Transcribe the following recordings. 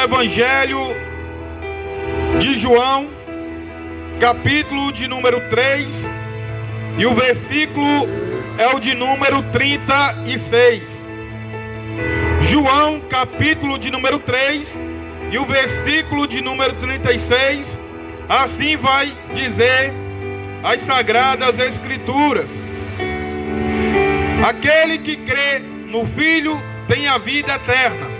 Evangelho de João, capítulo de número 3, e o versículo é o de número 36. João, capítulo de número 3, e o versículo de número 36, assim vai dizer as Sagradas Escrituras: aquele que crê no Filho tem a vida eterna,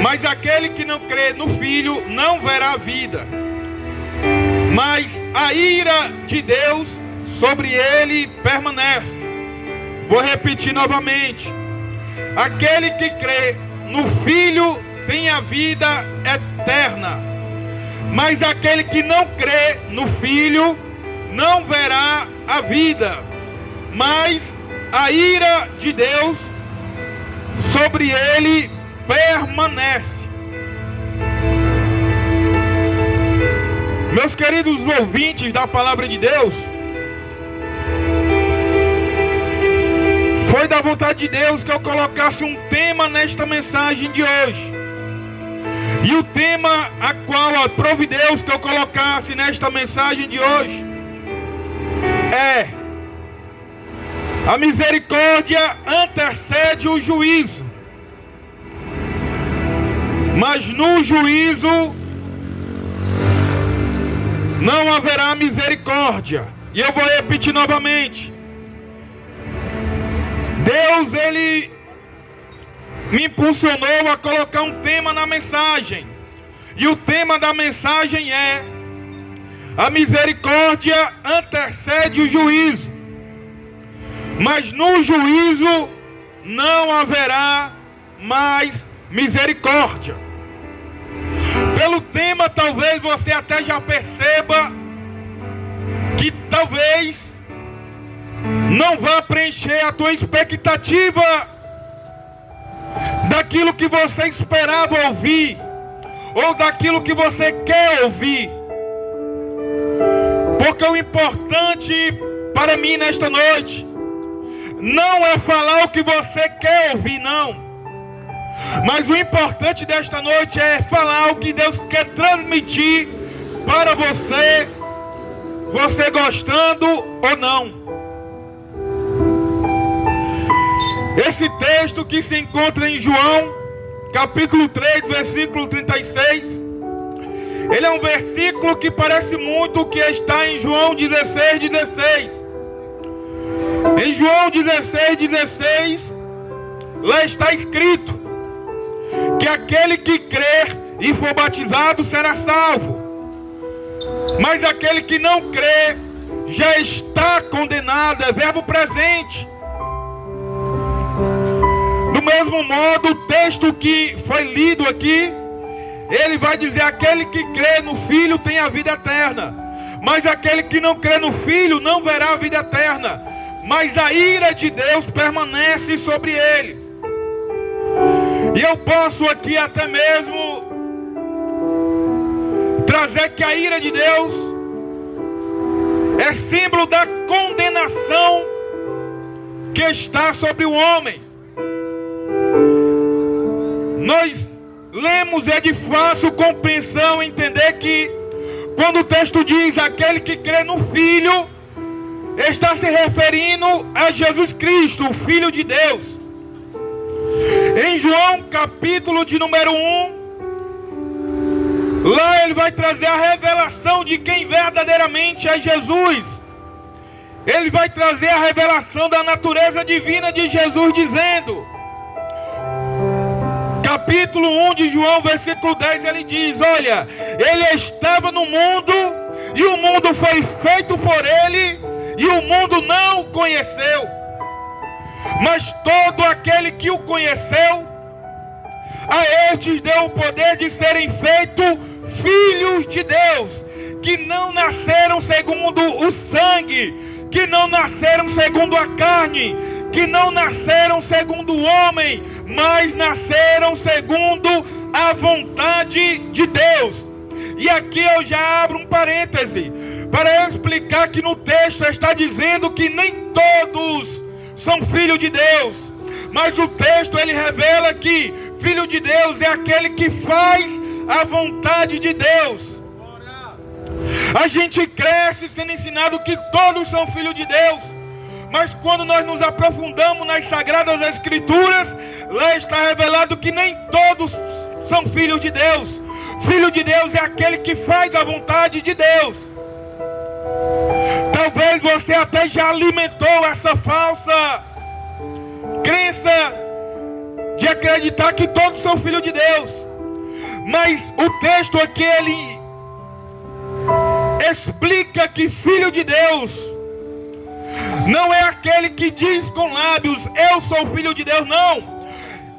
mas aquele que não crê no Filho não verá a vida, mas a ira de Deus sobre ele permanece. Vou repetir novamente: aquele que crê no Filho tem a vida eterna, mas aquele que não crê no Filho não verá a vida, mas a ira de Deus sobre ele permanece. Meus queridos ouvintes da palavra de Deus, foi da vontade de Deus que eu colocasse um tema nesta mensagem de hoje. E o tema a qual aprove Deus que eu colocasse nesta mensagem de hoje é: a misericórdia antecede o juízo, mas no juízo não haverá misericórdia. E eu vou repetir novamente: Deus, Ele me impulsionou a colocar um tema na mensagem. E o tema da mensagem é: a misericórdia antecede o juízo, mas no juízo não haverá mais misericórdia. Pelo tema, talvez você até já perceba que talvez não vá preencher a tua expectativa daquilo que você esperava ouvir, ou daquilo que você quer ouvir. Porque o importante para mim nesta noite não é falar o que você quer ouvir, não. Mas o importante desta noite é falar o que Deus quer transmitir para você, você gostando ou não. Esse texto que se encontra em João, capítulo 3, versículo 36, ele é um versículo que parece muito o que está em João 16:16. Em João 16:16, lá está escrito que aquele que crer e for batizado será salvo, mas aquele que não crê já está condenado. É verbo presente. Do mesmo modo, o texto que foi lido aqui, ele vai dizer: aquele que crê no Filho tem a vida eterna, mas aquele que não crê no Filho não verá a vida eterna, mas a ira de Deus permanece sobre ele. E eu posso aqui até mesmo trazer que a ira de Deus é símbolo da condenação que está sobre o homem. Nós lemos, é de fácil compreensão entender que quando o texto diz aquele que crê no Filho, está se referindo a Jesus Cristo, o Filho de Deus. Em João, capítulo de número 1, lá ele vai trazer a revelação de quem verdadeiramente é Jesus. Ele vai trazer a revelação da natureza divina de Jesus, dizendo, capítulo 1 de João, versículo 10, ele diz: olha, ele estava no mundo, e o mundo foi feito por ele, e o mundo não o conheceu. Mas todo aquele que o conheceu, a estes deu o poder de serem feitos filhos de Deus, que não nasceram segundo o sangue, que não nasceram segundo a carne, que não nasceram segundo o homem, mas nasceram segundo a vontade de Deus. E aqui eu já abro um parêntese para explicar que no texto está dizendo que nem todos são filhos de Deus, mas o texto ele revela que Filho de Deus é aquele que faz a vontade de Deus. A gente cresce sendo ensinado que todos são filhos de Deus. Mas quando nós nos aprofundamos nas Sagradas Escrituras, lá está revelado que nem todos são filhos de Deus. Filho de Deus é aquele que faz a vontade de Deus. Talvez você até já alimentou essa falsa crença de acreditar que todos são filhos de Deus. Mas o texto aqui, ele explica que filho de Deus não é aquele que diz com lábios, eu sou filho de Deus, não.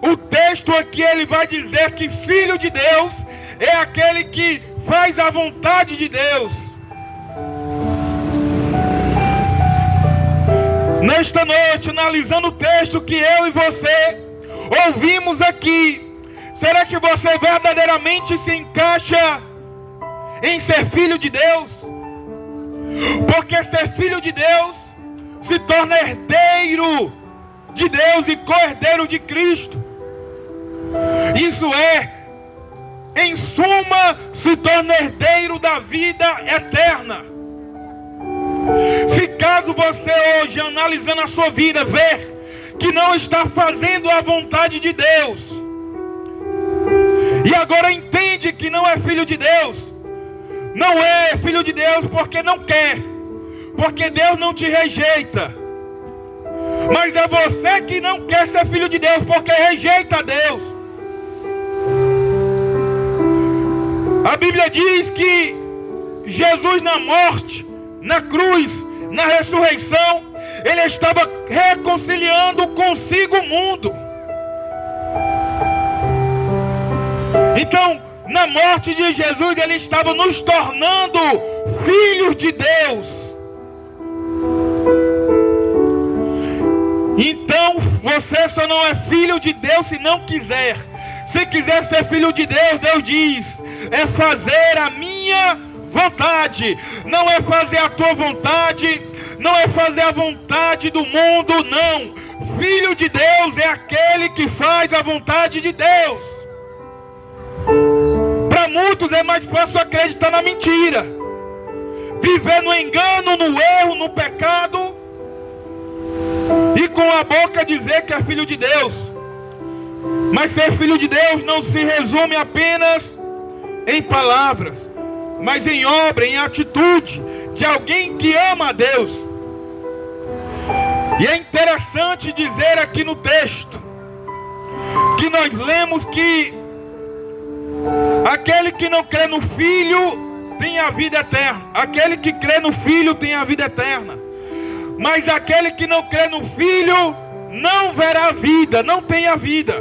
O texto aqui, ele vai dizer que filho de Deus é aquele que faz a vontade de Deus. Nesta noite, analisando o texto que eu e você ouvimos aqui, será que você verdadeiramente se encaixa em ser filho de Deus? Porque ser filho de Deus se torna herdeiro de Deus e co-herdeiro de Cristo. Isso é, em suma, se torna herdeiro da vida eterna. Se caso você hoje, analisando a sua vida, ver que não está fazendo a vontade de Deus, e agora entende que não é filho de Deus, não é filho de Deus porque não quer, porque Deus não te rejeita, mas é você que não quer ser filho de Deus porque rejeita Deus. A Bíblia diz que Jesus na morte, na cruz, na ressurreição, ele estava reconciliando consigo o mundo. Então, na morte de Jesus, ele estava nos tornando filhos de Deus. Então, você só não é filho de Deus se não quiser. Se quiser ser filho de Deus, Deus diz, é fazer a minha vontade. Não é fazer a tua vontade, não é fazer a vontade do mundo, não. Filho de Deus é aquele que faz a vontade de Deus. Para muitos é mais fácil acreditar na mentira, viver no engano, no erro, no pecado, e com a boca dizer que é filho de Deus. Mas ser filho de Deus não se resume apenas em palavras, mas em obra, em atitude de alguém que ama a Deus. E é interessante dizer aqui no texto que nós lemos que aquele que não crê no Filho tem a vida eterna. Aquele que crê no Filho tem a vida eterna. Mas aquele que não crê no Filho não verá a vida, não tem a vida.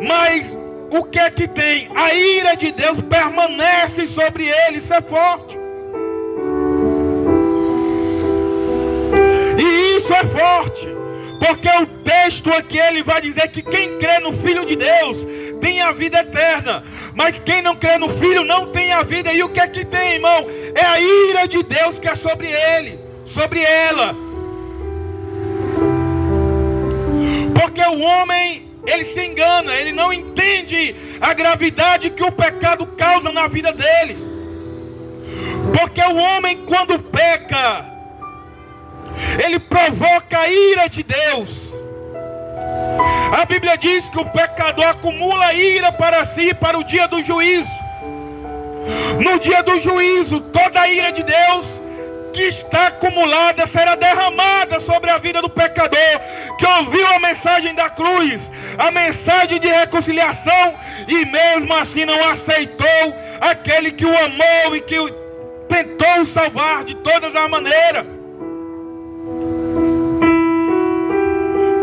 Mas o que é que tem? A ira de Deus permanece sobre ele. Isso é forte. E isso é forte, porque o texto aqui ele vai dizer que quem crê no Filho de Deus tem a vida eterna, mas quem não crê no Filho não tem a vida. E o que é que tem, irmão? É a ira de Deus que é sobre ele, sobre ela. Porque o homem, ele se engana, ele não entende a gravidade que o pecado causa na vida dele. Porque o homem, quando peca, ele provoca a ira de Deus. A Bíblia diz que o pecador acumula ira para si para o dia do juízo. No dia do juízo, toda a ira de Deus que está acumulada será derramada sobre a vida do pecador que ouviu a mensagem da cruz, a mensagem de reconciliação, e mesmo assim não aceitou aquele que o amou e que tentou o salvar de todas as maneiras.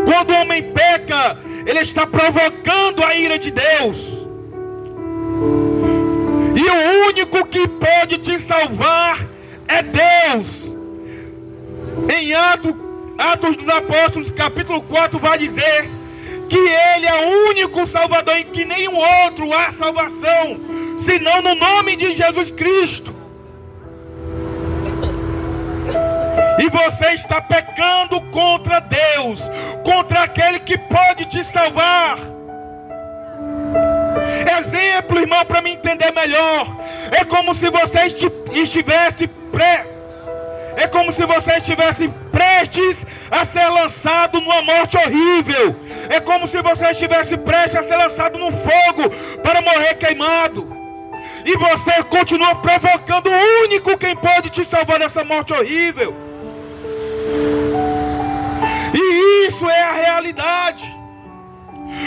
Quando o homem peca, ele está provocando a ira de Deus. E o único que pode te salvar é Deus. Em Atos dos Apóstolos, capítulo 4, vai dizer que Ele é o único Salvador, em que nenhum outro há salvação, senão no nome de Jesus Cristo. E você está pecando contra Deus, contra aquele que pode te salvar. Exemplo, irmão, para me entender melhor. É como se você estivesse prestes a ser lançado numa morte horrível. É como se você estivesse prestes a ser lançado no fogo para morrer queimado. E você continua provocando o único quem pode te salvar dessa morte horrível. E isso é a realidade.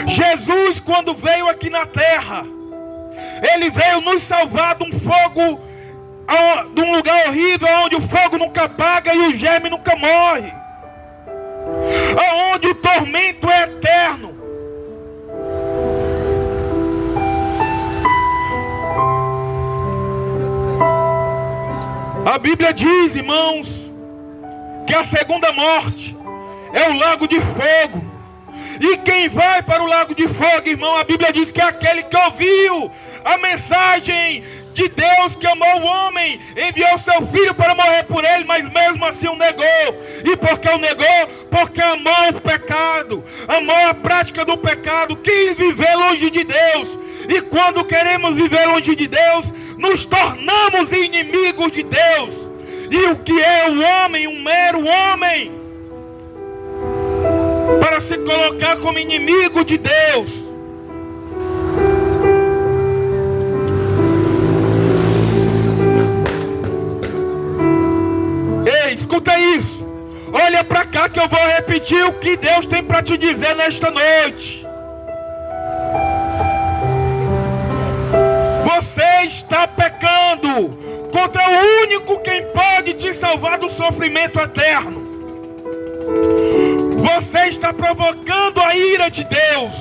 Jesus, quando veio aqui na terra, Ele veio nos salvar de um fogo, de um lugar horrível, onde o fogo nunca apaga e o germe nunca morre, onde o tormento é eterno. A Bíblia diz, irmãos, que a segunda morte é o lago de fogo. E quem vai para o lago de fogo, irmão, a Bíblia diz que é aquele que ouviu a mensagem de Deus, que amou o homem, enviou seu filho para morrer por ele, mas mesmo assim o negou. E por que o negou? Porque amou o pecado, amou a prática do pecado, quis viver longe de Deus. E quando queremos viver longe de Deus, nos tornamos inimigos de Deus. E o que é o homem? Um mero homem, para se colocar como inimigo de Deus. Ei, escuta isso. Olha para cá que eu vou repetir o que Deus tem para te dizer nesta noite. Você está pecando contra o único quem pode te salvar do sofrimento eterno. Você está provocando a ira de Deus.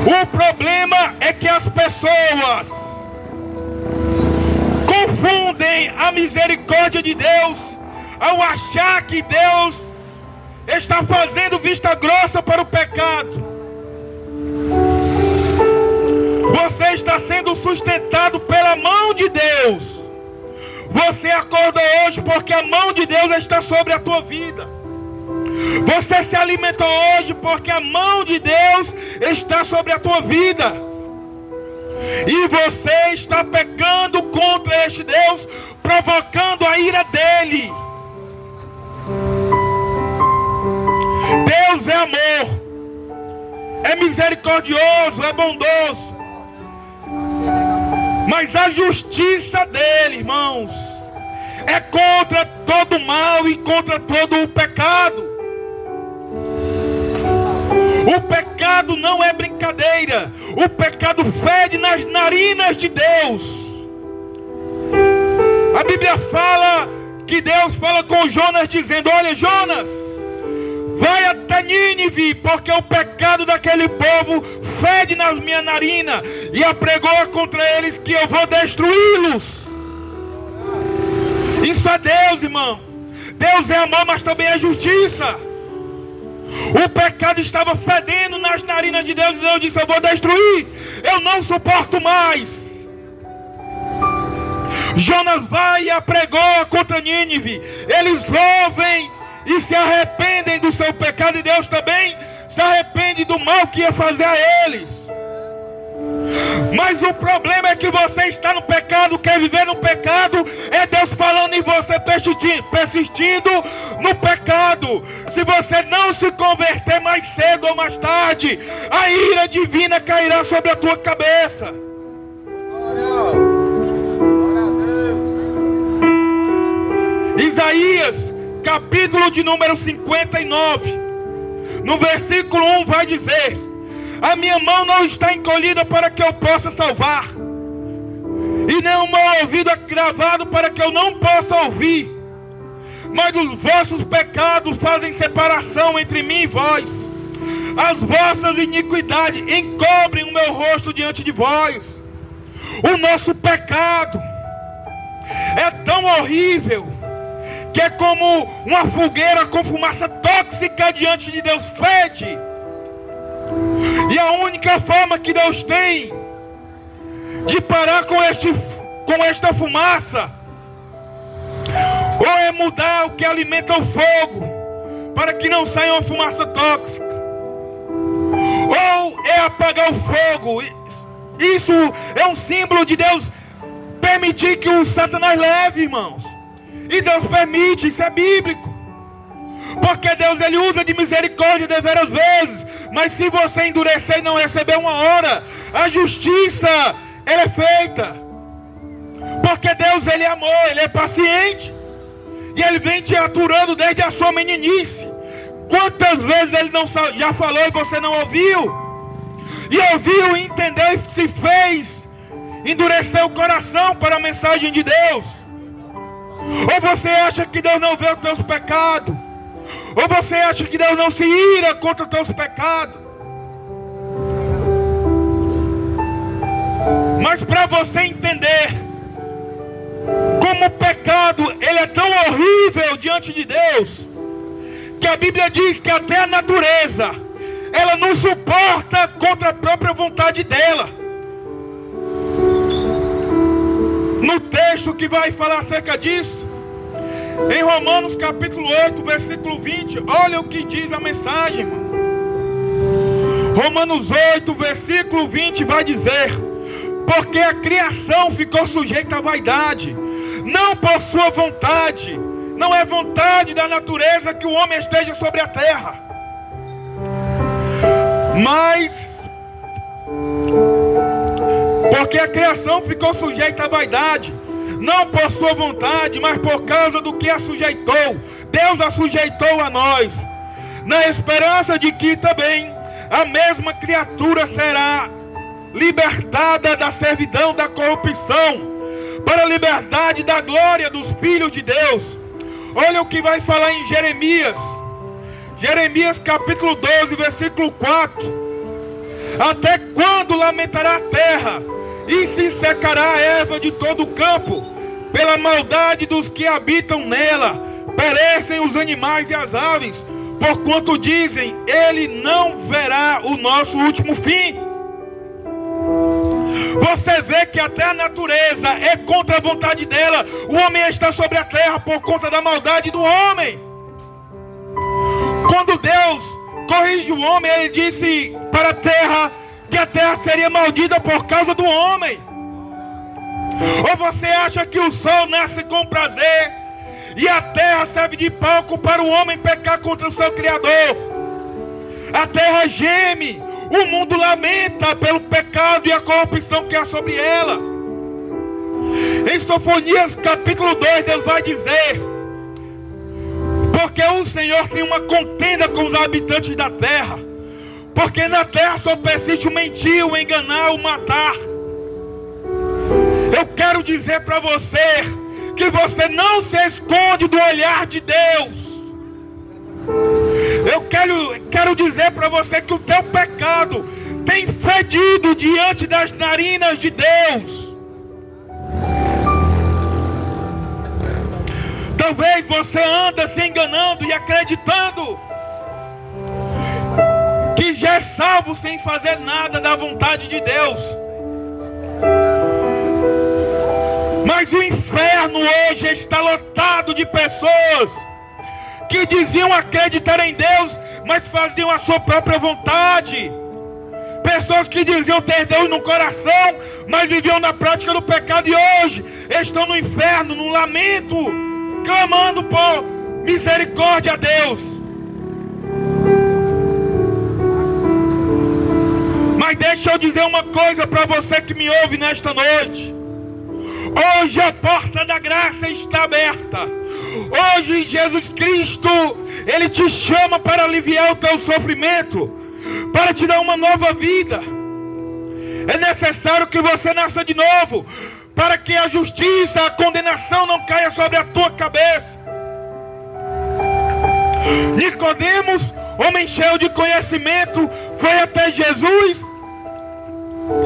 O problema é que as pessoas confundem a misericórdia de Deus ao achar que Deus está fazendo vista grossa para o pecado. Você está sendo sustentado pela mão de Deus. Você acorda hoje porque a mão de Deus está sobre a tua vida. Você se alimenta hoje porque a mão de Deus está sobre a tua vida. E você está pecando contra este Deus, provocando a ira dele. Deus é amor, é misericordioso, é bondoso. Mas a justiça dele, irmãos, é contra todo mal e contra todo o pecado. O pecado não é brincadeira. O pecado fede nas narinas de Deus. A Bíblia fala que Deus fala com Jonas dizendo: olha, Jonas, vai até Nínive, porque o pecado daquele povo fede nas minhas narinas, e apregoa contra eles que eu vou destruí-los. Isso é Deus, irmão. Deus é amor, mas também é justiça. O pecado estava fedendo nas narinas de Deus, e Deus disse: eu vou destruir, eu não suporto mais. Jonas vai e apregoa contra Nínive. Eles ouvem e se arrependem do seu pecado, e Deus também se arrepende do mal que ia fazer a eles. Mas o problema é que você está no pecado, quer viver no pecado, é Deus falando em você, persistindo no pecado. Se você não se converter mais cedo ou mais tarde, a ira divina cairá sobre a tua cabeça. Glória a Deus. Isaías, capítulo de número 59, no versículo 1 vai dizer: a minha mão não está encolhida para que eu possa salvar, e nem o meu ouvido é gravado para que eu não possa ouvir. Mas os vossos pecados fazem separação entre mim e vós. As vossas iniquidades encobrem o meu rosto diante de vós. O nosso pecado é tão horrível que é como uma fogueira com fumaça tóxica diante de Deus, fede. E a única forma que Deus tem de parar com esta fumaça, ou é mudar o que alimenta o fogo, para que não saia uma fumaça tóxica. Ou é apagar o fogo. Isso é um símbolo de Deus permitir que o Satanás leve, irmãos. E Deus permite, isso é bíblico. Porque Deus, ele usa de misericórdia deveras vezes. Mas se você endurecer e não receber uma hora, a justiça, ela é feita. Porque Deus, ele é amor, ele é paciente. E ele vem te aturando desde a sua meninice. Quantas vezes ele não já falou e você não ouviu? E ouviu, entendeu e se fez endurecer o coração para a mensagem de Deus? Ou você acha que Deus não vê os teus pecados? Ou você acha que Deus não se ira contra os teus pecados? Mas para você entender como o pecado ele é tão horrível diante de Deus, que a Bíblia diz que até a natureza ela não suporta contra a própria vontade dela. No texto que vai falar acerca disso, em Romanos capítulo 8, versículo 20, olha o que diz a mensagem, irmão. Romanos 8, versículo 20 vai dizer: porque a criação ficou sujeita à vaidade, não por sua vontade. Não é vontade da natureza que o homem esteja sobre a terra, mas porque a criação ficou sujeita à vaidade, não por sua vontade, mas por causa do que a sujeitou. Deus a sujeitou a nós, na esperança de que também a mesma criatura será libertada da servidão da corrupção, para a liberdade da glória dos filhos de Deus. Olha o que vai falar em Jeremias. Jeremias capítulo 12, versículo 4. Até quando lamentará a terra, e se secará a erva de todo o campo, pela maldade dos que habitam nela? Perecem os animais e as aves, porquanto dizem, ele não verá o nosso último fim. Você vê que até a natureza é contra a vontade dela. O homem está sobre a terra por conta da maldade do homem. Quando Deus corrige o homem, ele disse para a terra que a terra seria maldita por causa do homem. Ou você acha que o sol nasce com prazer e a terra serve de palco para o homem pecar contra o seu Criador? A terra geme, o mundo lamenta pelo pecado e a corrupção que há sobre ela. Em Sofonias capítulo 2, Deus vai dizer: porque o Senhor tem uma contenda com os habitantes da terra, porque na terra só persiste o mentir, o enganar, o matar. Eu quero dizer para você que você não se esconde do olhar de Deus. Eu quero dizer para você que o teu pecado tem fedido diante das narinas de Deus. Talvez você anda se enganando e acreditando que já é salvo sem fazer nada da vontade de Deus. Mas o inferno hoje está lotado de pessoas que diziam acreditar em Deus, mas faziam a sua própria vontade. Pessoas que diziam ter Deus no coração, mas viviam na prática do pecado, e hoje estão no inferno, no lamento, clamando por misericórdia a Deus. Mas deixa eu dizer uma coisa para você que me ouve nesta noite. Hoje a porta da graça está aberta. Hoje Jesus Cristo, Ele te chama para aliviar o teu sofrimento, para te dar uma nova vida. É necessário que você nasça de novo, para que a justiça, a condenação não caia sobre a tua cabeça. Nicodemos, homem cheio de conhecimento, foi até Jesus,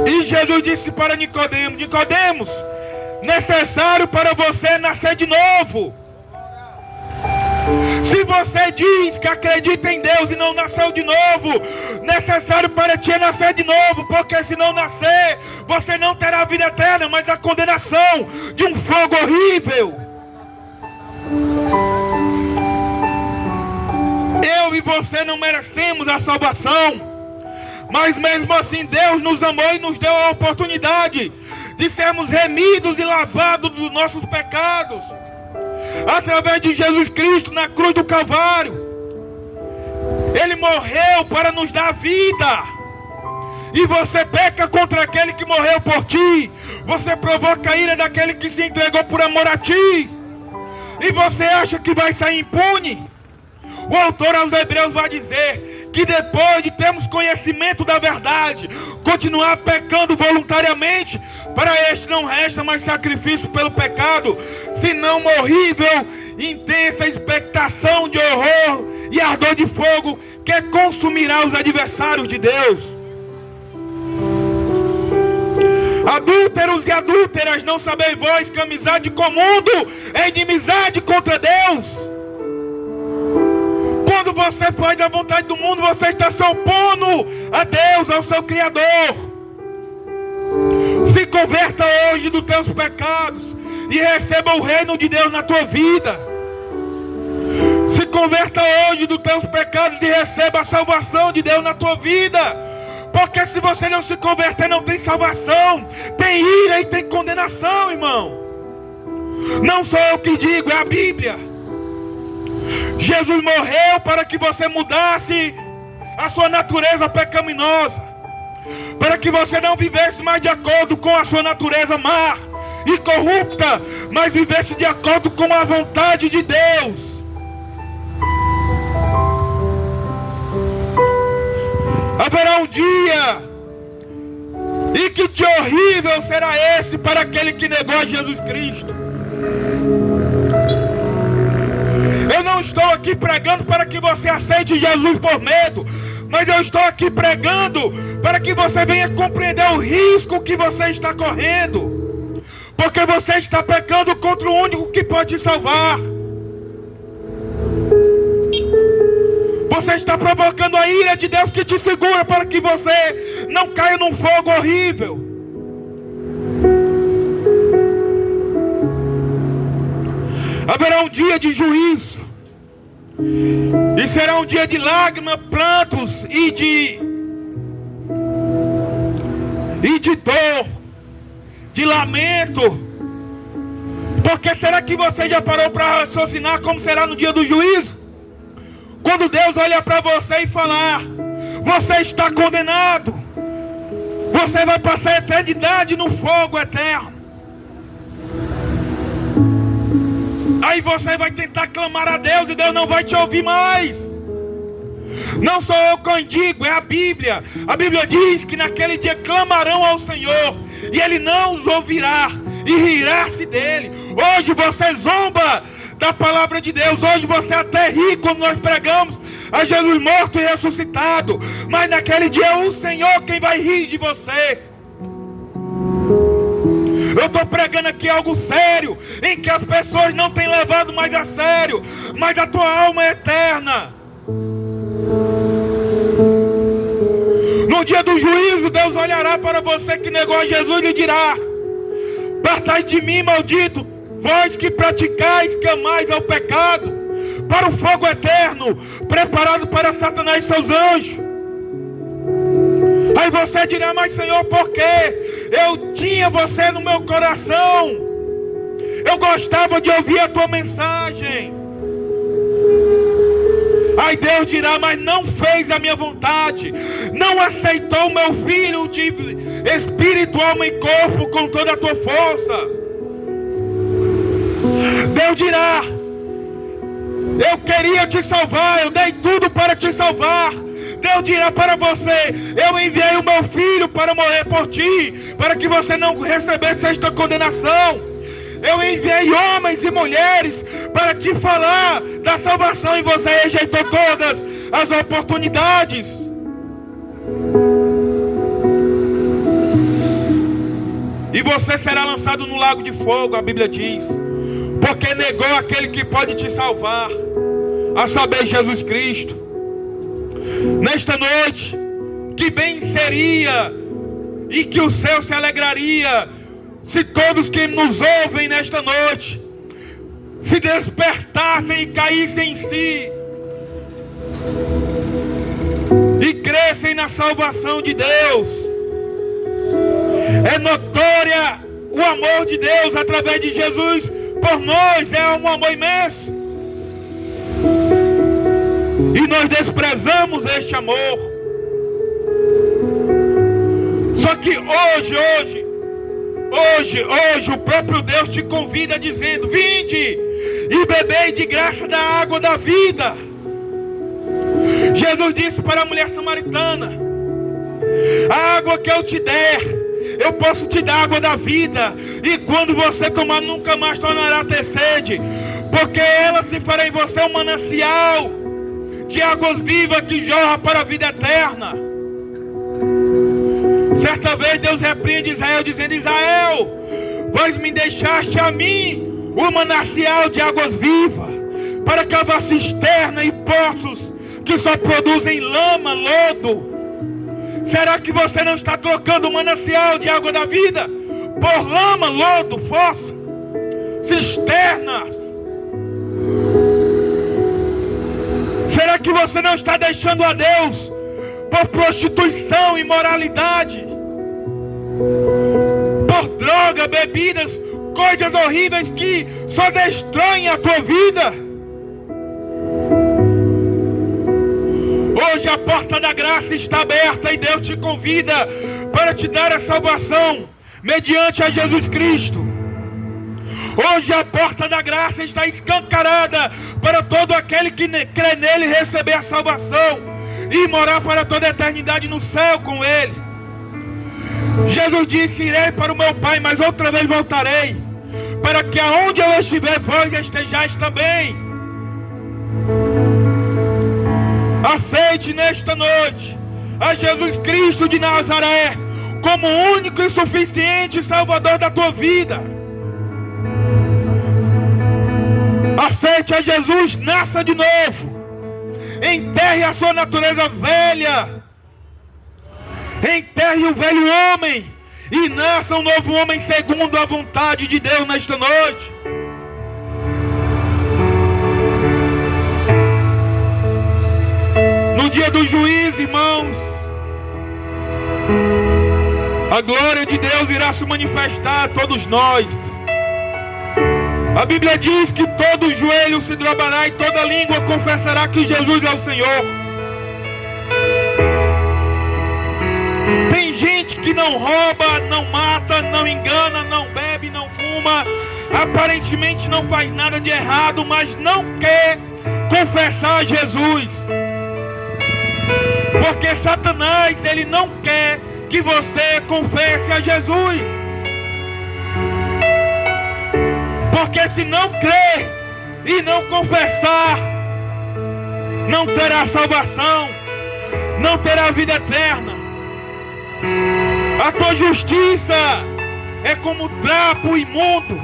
e Jesus disse para Nicodemos: Nicodemos, necessário para você nascer de novo. Se você diz que acredita em Deus e não nasceu de novo, necessário para ti é nascer de novo, porque se não nascer, você não terá a vida eterna, mas a condenação de um fogo horrível. Eu e você não merecemos a salvação, mas mesmo assim Deus nos amou e nos deu a oportunidade de sermos remidos e lavados dos nossos pecados, através de Jesus Cristo na cruz do Calvário. Ele morreu para nos dar vida, e você peca contra aquele que morreu por ti. Você provoca a ira daquele que se entregou por amor a ti, e você acha que vai sair impune? O autor aos Hebreus vai dizer que depois de termos conhecimento da verdade, continuar pecando voluntariamente, para este não resta mais sacrifício pelo pecado, senão uma horrível, intensa expectação de horror e ardor de fogo que consumirá os adversários de Deus. Adúlteros e adúlteras, não sabeis vós que a amizade com o mundo é inimizade contra Deus? Quando você faz a vontade do mundo, você está se opondo a Deus, ao seu Criador. Se converta hoje dos teus pecados e receba o reino de Deus na tua vida. Se converta hoje dos teus pecados e receba a salvação de Deus na tua vida. Porque se você não se converter, não tem salvação, tem ira e tem condenação, irmão. Não sou eu que digo, é a Bíblia. Jesus morreu para que você mudasse a sua natureza pecaminosa, para que você não vivesse mais de acordo com a sua natureza má e corrupta, mas vivesse de acordo com a vontade de Deus. Haverá um dia, e que dia horrível será esse para aquele que negou a Jesus Cristo. Eu não estou aqui pregando para que você aceite Jesus por medo, mas eu estou aqui pregando para que você venha compreender o risco que você está correndo, porque você está pecando contra o único que pode te salvar. Você está provocando a ira de Deus que te segura para que você não caia num fogo horrível. Haverá um dia de juízo, e será um dia de lágrimas, prantos e de dor, de lamento. Porque será que você já parou para raciocinar como será no dia do juízo? Quando Deus olha para você e falar: você está condenado, você vai passar a eternidade no fogo eterno. Aí você vai tentar clamar a Deus e Deus não vai te ouvir mais. Não sou eu quem digo, é a Bíblia. A Bíblia diz que naquele dia clamarão ao Senhor e Ele não os ouvirá e rirá-se dele. Hoje você zomba da palavra de Deus. Hoje você até ri quando nós pregamos a Jesus morto e ressuscitado, mas naquele dia é o Senhor quem vai rir de você. Eu estou pregando aqui algo sério, em que as pessoas não têm levado mais a sério, mas a tua alma é eterna. No dia do juízo, Deus olhará para você que negou a Jesus e lhe dirá: partai de mim, maldito, vós que praticais, que amais ao pecado, para o fogo eterno, preparado para Satanás e seus anjos. Aí você dirá: mas Senhor, por quê? Eu tinha você no meu coração, eu gostava de ouvir a tua mensagem. Aí Deus dirá: mas não fez a minha vontade, não aceitou o meu filho de espírito, alma e corpo com toda a tua força. Deus dirá: eu queria te salvar, eu dei tudo para te salvar. Deus dirá para você: eu enviei o meu filho para morrer por ti, para que você não recebesse esta condenação. Eu enviei homens e mulheres para te falar da salvação, e você rejeitou todas as oportunidades. E você será lançado no lago de fogo, a Bíblia diz, porque negou aquele que pode te salvar, a saber, Jesus Cristo. Nesta noite, que bem seria e que o céu se alegraria se todos que nos ouvem nesta noite se despertassem e caíssem em si, e crescem na salvação de Deus. É notória o amor de Deus através de Jesus por nós, é um amor imenso. E nós desprezamos este amor. Só que hoje o próprio Deus te convida dizendo: vinde e bebei de graça da água da vida. Jesus disse para a mulher samaritana: a água que eu te der, eu posso te dar a água da vida, e quando você tomar nunca mais tornará a ter sede, porque ela se fará em você um manancial de águas vivas que jorra para a vida eterna. Certa vez Deus repreende Israel dizendo: Israel, vós me deixaste a mim o manancial de águas vivas, para cavar cisterna e poços que só produzem lama, lodo. Será que você não está trocando o manancial de água da vida por lama, lodo, fossa, cisternas? Será que você não está deixando a Deus por prostituição, imoralidade, por droga, bebidas, coisas horríveis que só destroem a tua vida? Hoje a porta da graça está aberta e Deus te convida para te dar a salvação mediante a Jesus Cristo. Hoje a porta da graça está escancarada para todo aquele que crê nele receber a salvação e morar para toda a eternidade no céu com ele. Jesus disse: irei para o meu Pai, mas outra vez voltarei, para que aonde eu estiver, vós estejais também. Aceite nesta noite a Jesus Cristo de Nazaré como o único e suficiente Salvador da tua vida. Aceite a Jesus, nasça de novo, enterre a sua natureza velha, enterre o velho homem e nasça um novo homem segundo a vontade de Deus nesta noite. No dia do juízo, irmãos, a glória de Deus irá se manifestar a todos nós. A Bíblia diz que todo joelho se dobrará e toda língua confessará que Jesus é o Senhor. Tem gente que não rouba, não mata, não engana, não bebe, não fuma, aparentemente não faz nada de errado, mas não quer confessar Jesus. Porque Satanás, ele não quer que você confesse a Jesus. Porque se não crer e não confessar, não terá salvação, não terá vida eterna. A tua justiça é como trapo imundo.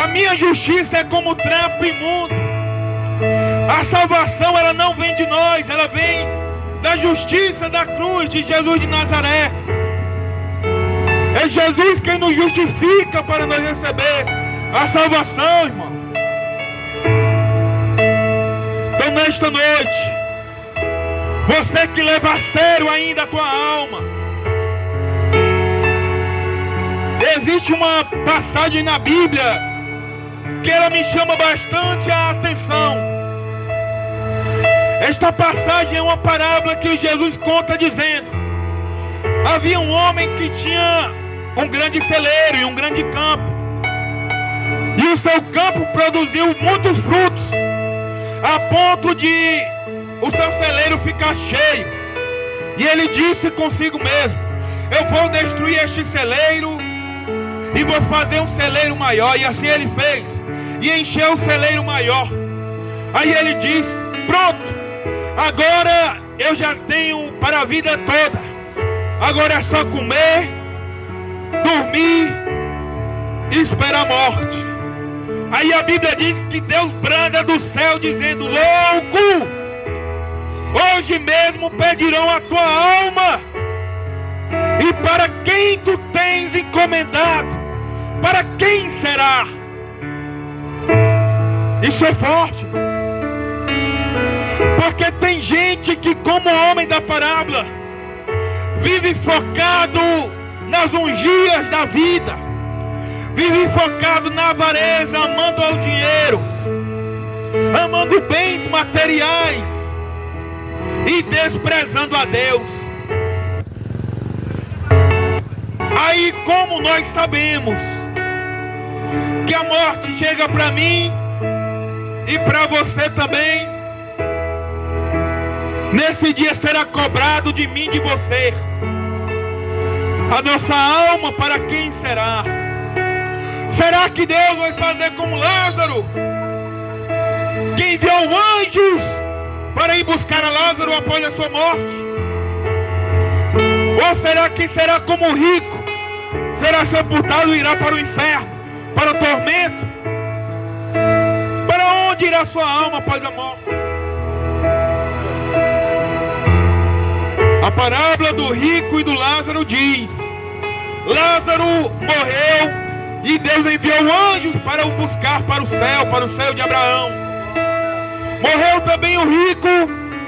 A minha justiça é como trapo imundo. A salvação, ela não vem de nós, ela vem da justiça da cruz de Jesus de Nazaré. É Jesus quem nos justifica para nós receber a salvação, irmão. Então nesta noite, você que leva a sério ainda a tua alma, existe uma passagem na Bíblia que ela me chama bastante a atenção. Esta passagem é uma parábola que Jesus conta dizendo: havia um homem que tinha um grande celeiro e um grande campo, e o seu campo produziu muitos frutos, a ponto de o seu celeiro ficar cheio. E ele disse consigo mesmo: eu vou destruir este celeiro e vou fazer um celeiro maior. E assim ele fez, e encheu o celeiro maior. Aí ele disse: pronto, agora eu já tenho para a vida toda, agora é só comer, dormir e esperar a morte. Aí a Bíblia diz que Deus branda do céu dizendo: louco, hoje mesmo pedirão a tua alma, e para quem tu tens encomendado, para quem será? Isso é forte. Porque tem gente que, como o homem da parábola, vive focado nas ungias da vida, vive focado na avareza, amando ao dinheiro, amando bens materiais e desprezando a Deus. Aí, como nós sabemos que a morte chega para mim e para você também, nesse dia será cobrado de mim e de você. A nossa alma para quem será? Será que Deus vai fazer como Lázaro, que enviou anjos para ir buscar a Lázaro após a sua morte? Ou será que será como o rico, será sepultado e irá para o inferno, para o tormento? Para onde irá sua alma após a morte? A parábola do rico e do Lázaro diz: Lázaro morreu e Deus enviou anjos para o buscar para o céu de Abraão. Morreu também o rico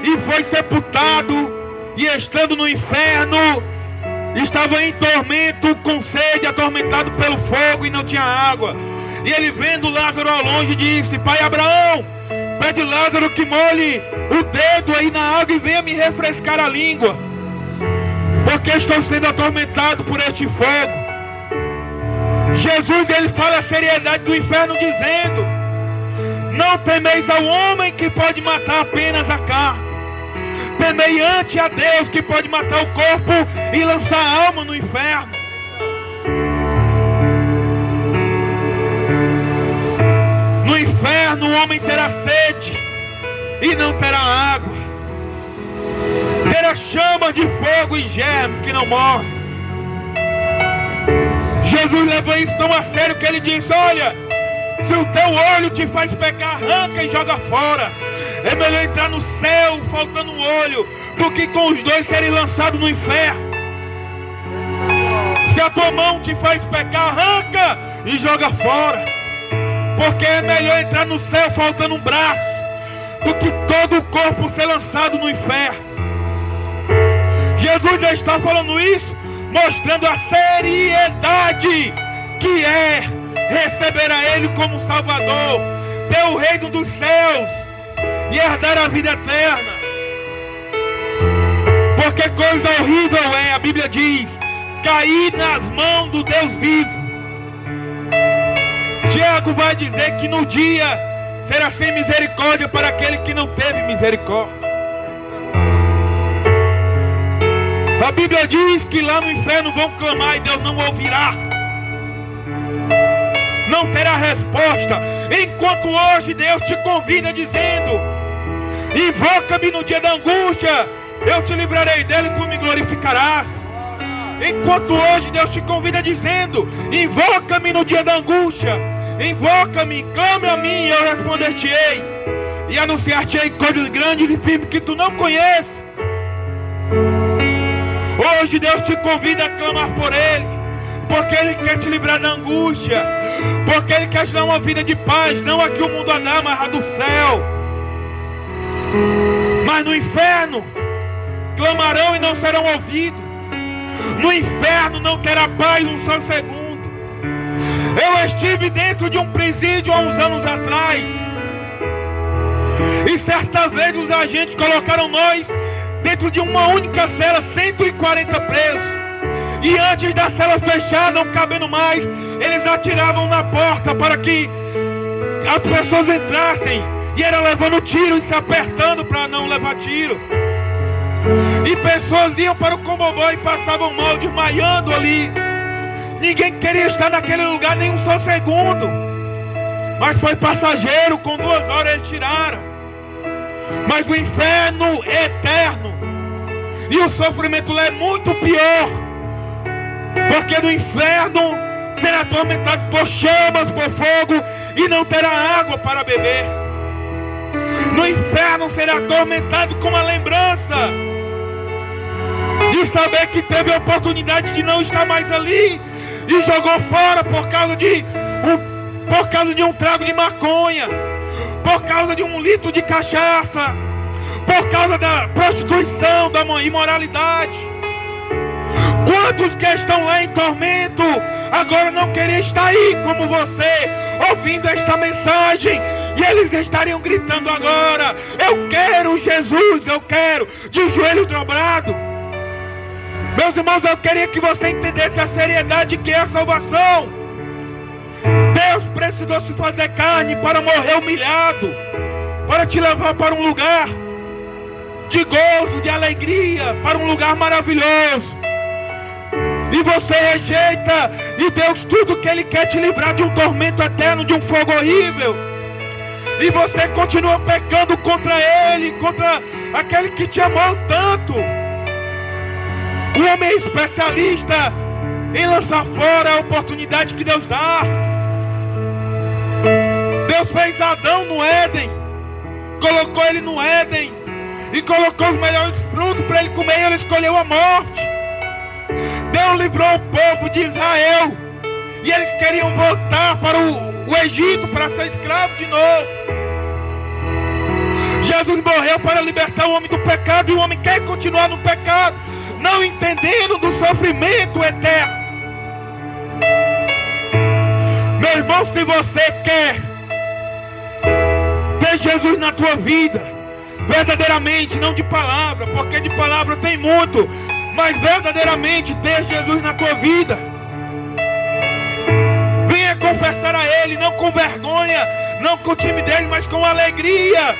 e foi sepultado, e estando no inferno, estava em tormento, com sede, atormentado pelo fogo e não tinha água. E ele, vendo Lázaro ao longe, disse: Pai Abraão, pede Lázaro que molhe o dedo aí na água e venha me refrescar a língua, porque estou sendo atormentado por este fogo. Jesus, ele fala a seriedade do inferno, dizendo: não temeis ao homem que pode matar apenas a carne, temei ante a Deus que pode matar o corpo e lançar a alma no inferno. No inferno o homem terá sede e não terá água, terá chamas de fogo e germes que não morrem. Jesus levou isso tão a sério que ele disse: olha, se o teu olho te faz pecar, arranca e joga fora. É melhor entrar no céu faltando um olho do que com os dois serem lançados no inferno. Se a tua mão te faz pecar, arranca e joga fora, porque é melhor entrar no céu faltando um braço do que todo o corpo ser lançado no inferno. Jesus já está falando isso, mostrando a seriedade que é receber a Ele como Salvador, ter o reino dos céus e herdar a vida eterna. Porque coisa horrível é, a Bíblia diz, cair nas mãos do Deus vivo. Tiago vai dizer que no dia será sem misericórdia para aquele que não teve misericórdia. A Bíblia diz que lá no inferno vão clamar e Deus não ouvirá, não terá resposta. Enquanto hoje Deus te convida dizendo: invoca-me no dia da angústia, eu te livrarei dele e tu me glorificarás. Enquanto hoje Deus te convida dizendo: invoca-me no dia da angústia, invoca-me, clame a mim e eu responder-te-ei, e anunciar-te-ei coisas grandes e firmes que tu não conheces. Hoje Deus te convida a clamar por Ele, porque Ele quer te livrar da angústia, porque Ele quer te dar uma vida de paz, não a que o mundo a dá, mas a do céu. Mas no inferno clamarão e não serão ouvidos. No inferno não terá paz um só segundo. Eu estive dentro de um presídio há uns anos atrás, e certa vez os agentes colocaram nós dentro de uma única cela, 140 presos. E antes da cela fechar, não cabendo mais, eles atiravam na porta para que as pessoas entrassem. E era levando tiro e se apertando para não levar tiro. E pessoas iam para o Combobó e passavam mal, desmaiando ali. Ninguém queria estar naquele lugar nem um só segundo. Mas foi passageiro, com 2 horas eles tiraram. Mas o inferno é eterno, e o sofrimento lá é muito pior, porque no inferno será atormentado por chamas, por fogo, e não terá água para beber. No inferno será atormentado com a lembrança de saber que teve a oportunidade de não estar mais ali e jogou fora por causa de um trago de maconha, por causa de 1 litro de cachaça, por causa da prostituição, da imoralidade. Quantos que estão lá em tormento agora não queriam estar aí como você, ouvindo esta mensagem, e eles estariam gritando agora: eu quero Jesus, eu quero, de joelho dobrado. Meus irmãos, eu queria que você entendesse a seriedade que é a salvação. Deus precisou se fazer carne para morrer humilhado, para te levar para um lugar de gozo, de alegria, para um lugar maravilhoso. E você rejeita, e Deus tudo que Ele quer te livrar de um tormento eterno, de um fogo horrível. E você continua pecando contra Ele, contra aquele que te amou tanto. O homem é especialista em lançar fora a oportunidade que Deus dá. Deus fez Adão no Éden, colocou ele no Éden e colocou os melhores frutos para ele comer, e ele escolheu a morte. Deus livrou o povo de Israel, e eles queriam voltar para o Egito para ser escravo de novo. Jesus morreu para libertar o homem do pecado, e o homem quer continuar no pecado, não entendendo do sofrimento eterno. Meu irmão, se você quer ter Jesus na tua vida, verdadeiramente, não de palavra, porque de palavra tem muito, mas verdadeiramente ter Jesus na tua vida, venha confessar a Ele, não com vergonha, não com timidez, mas com alegria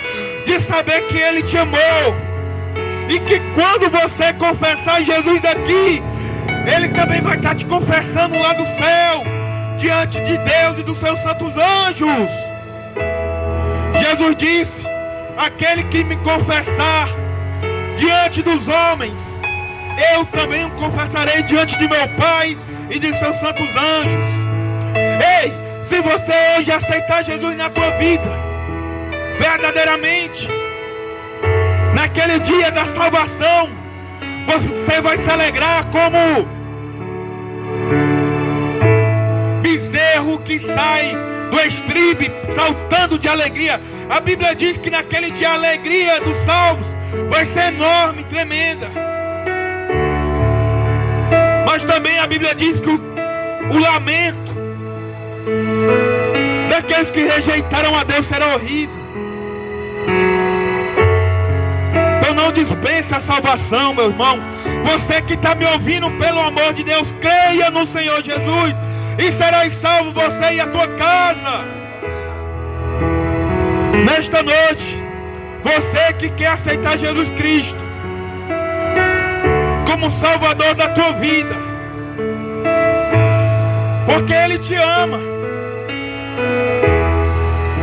de saber que Ele te amou, e que quando você confessar Jesus aqui, Ele também vai estar te confessando lá no céu, diante de Deus e dos seus santos anjos. Jesus disse: aquele que me confessar diante dos homens, eu também o confessarei diante de meu Pai e de seus santos anjos. Ei, se você hoje aceitar Jesus na tua vida, verdadeiramente, naquele dia da salvação, você vai se alegrar como bezerro que sai do estribe, saltando de alegria. A Bíblia diz que naquele dia a alegria dos salvos vai ser enorme, tremenda. Mas também a Bíblia diz que o lamento daqueles que rejeitaram a Deus será horrível. Então não dispense a salvação, meu irmão. Você que está me ouvindo, pelo amor de Deus, creia no Senhor Jesus, e serás salvo, você e a tua casa. Nesta noite, você que quer aceitar Jesus Cristo como Salvador da tua vida, porque Ele te ama.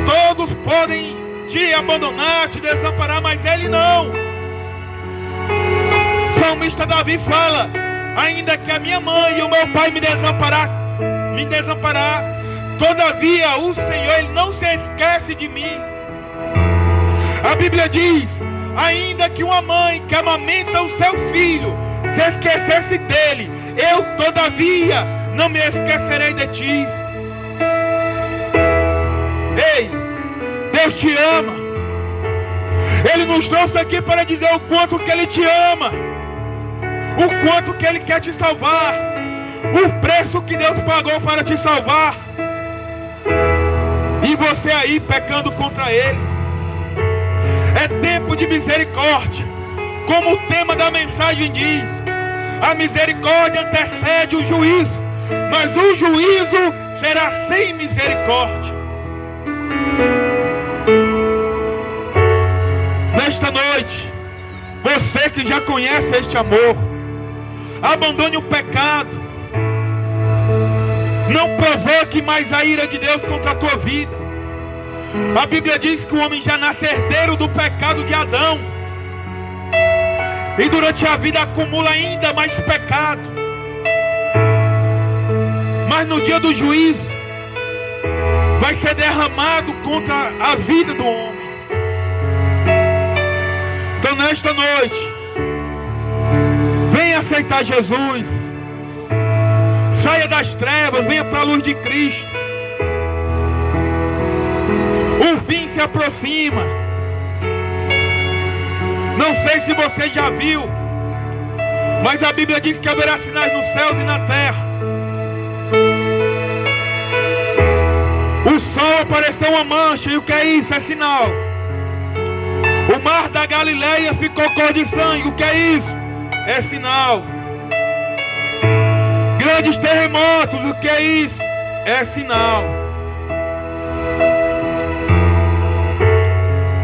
Todos podem te abandonar, te desamparar, mas Ele não. O salmista Davi fala: ainda que a minha mãe e o meu pai me desamparar, todavia o Senhor, Ele não se esquece de mim. A Bíblia diz: ainda que uma mãe que amamenta o seu filho se esquecesse dele, eu todavia não me esquecerei de ti. Ei, Deus te ama. Ele nos trouxe aqui para dizer o quanto que Ele te ama, o quanto que Ele quer te salvar, o preço que Deus pagou para te salvar. E você aí pecando contra Ele. É tempo de misericórdia, como o tema da mensagem diz. A misericórdia antecede o juízo, mas o juízo será sem misericórdia. Nesta noite, você que já conhece este amor, abandone o pecado. Não provoque mais a ira de Deus contra a tua vida. A Bíblia diz que o homem já nasce herdeiro do pecado de Adão, e durante a vida acumula ainda mais pecado. Mas no dia do juízo vai ser derramado contra a vida do homem. Então nesta noite, venha aceitar Jesus. Saia das trevas, venha para a luz de Cristo. O fim se aproxima. Não sei se você já viu, mas a Bíblia diz que haverá sinais nos céus e na terra. O sol apareceu uma mancha, e o que é isso? É sinal. O mar da Galileia ficou cor de sangue, o que é isso? É sinal. Grandes terremotos, o que é isso? É sinal.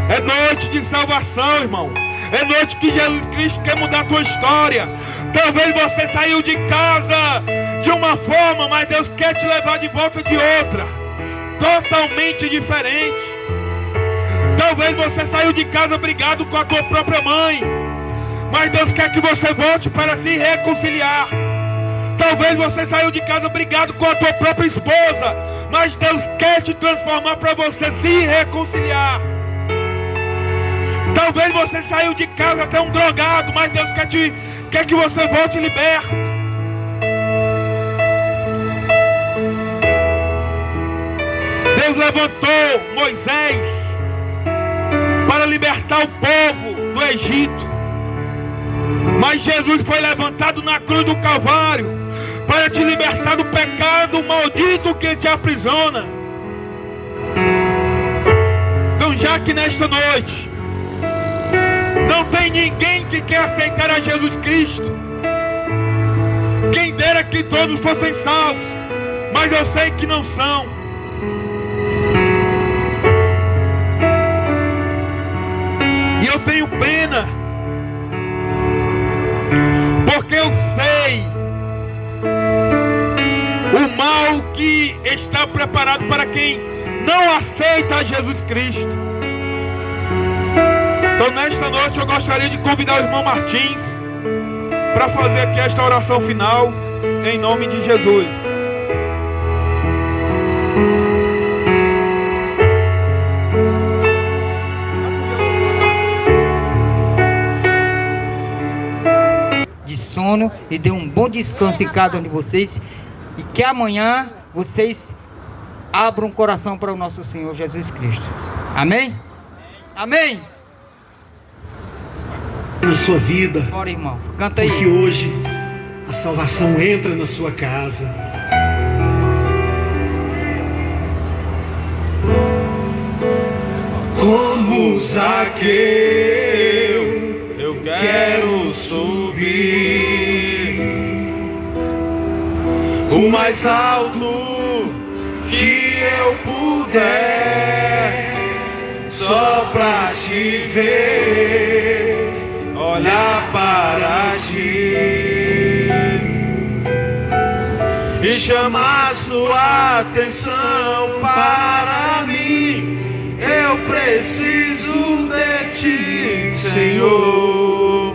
É noite de salvação, irmão. É noite que Jesus Cristo quer mudar a tua história. Talvez você saiu de casa de uma forma, mas Deus quer te levar de volta de outra, totalmente diferente. Talvez você saiu de casa brigado com a tua própria mãe, mas Deus quer que você volte para se reconciliar. Talvez você saiu de casa brigado com a tua própria esposa, mas Deus quer te transformar para você se reconciliar. Talvez você saiu de casa até um drogado, mas Deus quer que você volte liberto. Deus levantou Moisés para libertar o povo do Egito, mas Jesus foi levantado na cruz do Calvário para te libertar do pecado maldito que te aprisiona. Então, já que nesta noite não tem ninguém que quer aceitar a Jesus Cristo, quem dera que todos fossem salvos, mas eu sei que não são. E eu tenho pena, porque eu sei o mal que está preparado para quem não aceita a Jesus Cristo. Então, nesta noite eu gostaria de convidar o irmão Martins para fazer aqui esta oração final, em nome de Jesus. De sono e dê um bom descanso em cada um de vocês, e que amanhã vocês abram o coração para o nosso Senhor Jesus Cristo. Amém? Amém? Na sua vida, Bora, irmão, canta aí. porque hoje a salvação entra na sua casa. Como Zaqueu, Eu quero subir o mais alto que eu puder, só pra te ver, olhar para ti e chamar sua atenção para mim. Eu preciso de ti, Senhor.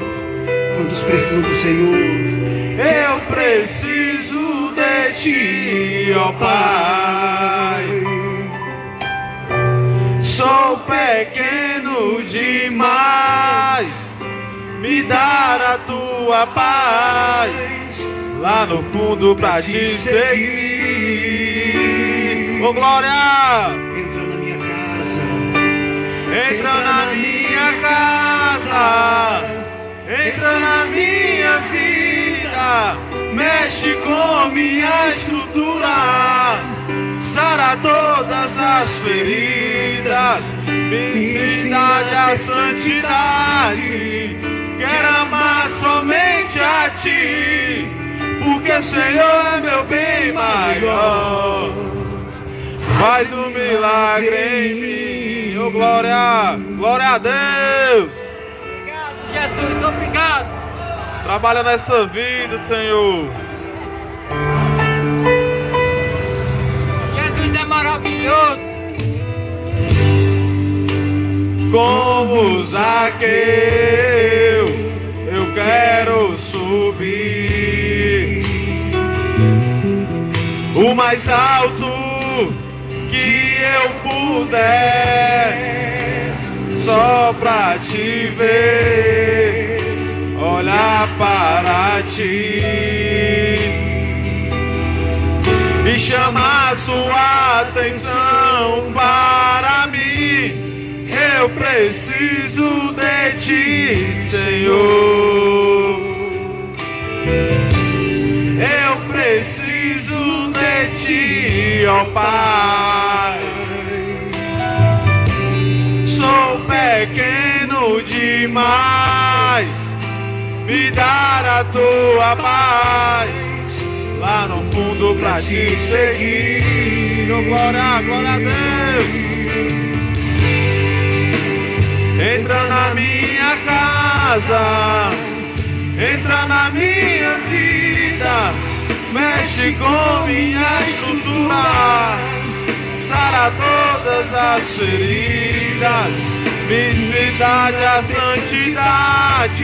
Quantos precisam do Senhor? Eu preciso de ti, ó Pai. Sou pequeno demais, me dar a tua paz lá no fundo pra te seguir. Ô glória! Entra na minha casa, entra na minha casa, entra na minha vida, mexe com minha estrutura, sara todas as feridas, me ensina a santidade. Quero amar somente a ti, porque o Senhor é meu bem maior. Faz um milagre em mim, oh glória, glória a Deus. Obrigado, Jesus, obrigado. Trabalha nessa vida, Senhor. Jesus é maravilhoso. Como Zaqueu, eu quero subir o mais alto que eu puder, só pra te ver, olhar para ti e chamar sua atenção para mim. Eu Eu preciso de ti, Senhor. Eu preciso de ti, ó Pai. Sou pequeno demais, me dar a tua paz lá no fundo pra te seguir. Oh, glória, glória a Deus. Entra na minha casa, entra na minha vida, mexe com minha estrutura, sara todas as feridas, me dá a santidade.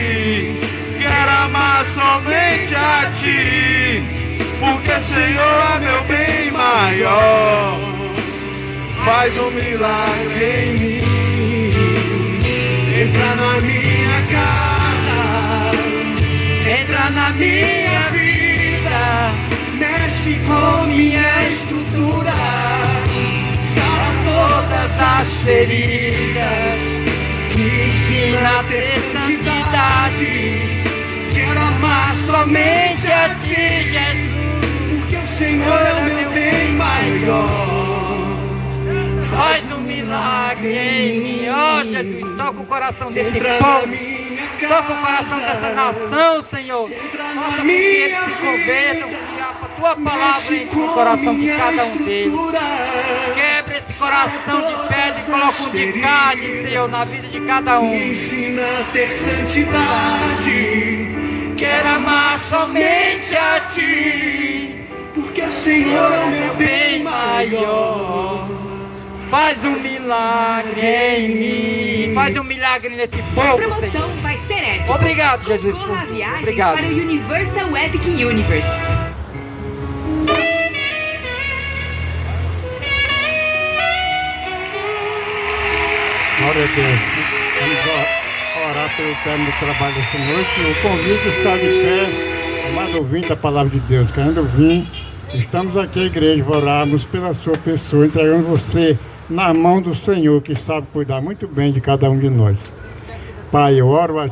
Quero amar somente a ti, porque o Senhor é meu bem maior. Faz um milagre em mim. Entra na minha casa, entra na minha vida, mexe com minha estrutura, sara todas as feridas, me ensina a ter santidade. Quero amar somente a ti, Jesus, porque o Senhor é o meu bem maior. Faz um milagre em mim, ó Jesus, toca o coração desse povo, toca o coração dessa nação, Senhor. Faça com que eles se convertam, que a tua palavra entre no coração de cada um deles. Quebra esse coração de pedra e coloca um de carne, Senhor, na vida de cada um. Me ensina a ter santidade. Quero amar somente a ti, porque o Senhor é o meu bem maior. Faz um milagre em mim, faz um milagre nesse povo, Senhor. A promoção vai ser épica. Obrigado, Jesus. Concorra a viagens Obrigado. para o Universal Epic Universe. Glória a Deus. Vamos orar pelo término do trabalho dessa noite. O convite está de pé, amado ouvinte da palavra de Deus, querendo vir. Estamos aqui, a igreja, orarmos pela sua pessoa, entregando você na mão do Senhor, que sabe cuidar muito bem de cada um de nós. Pai, eu oro a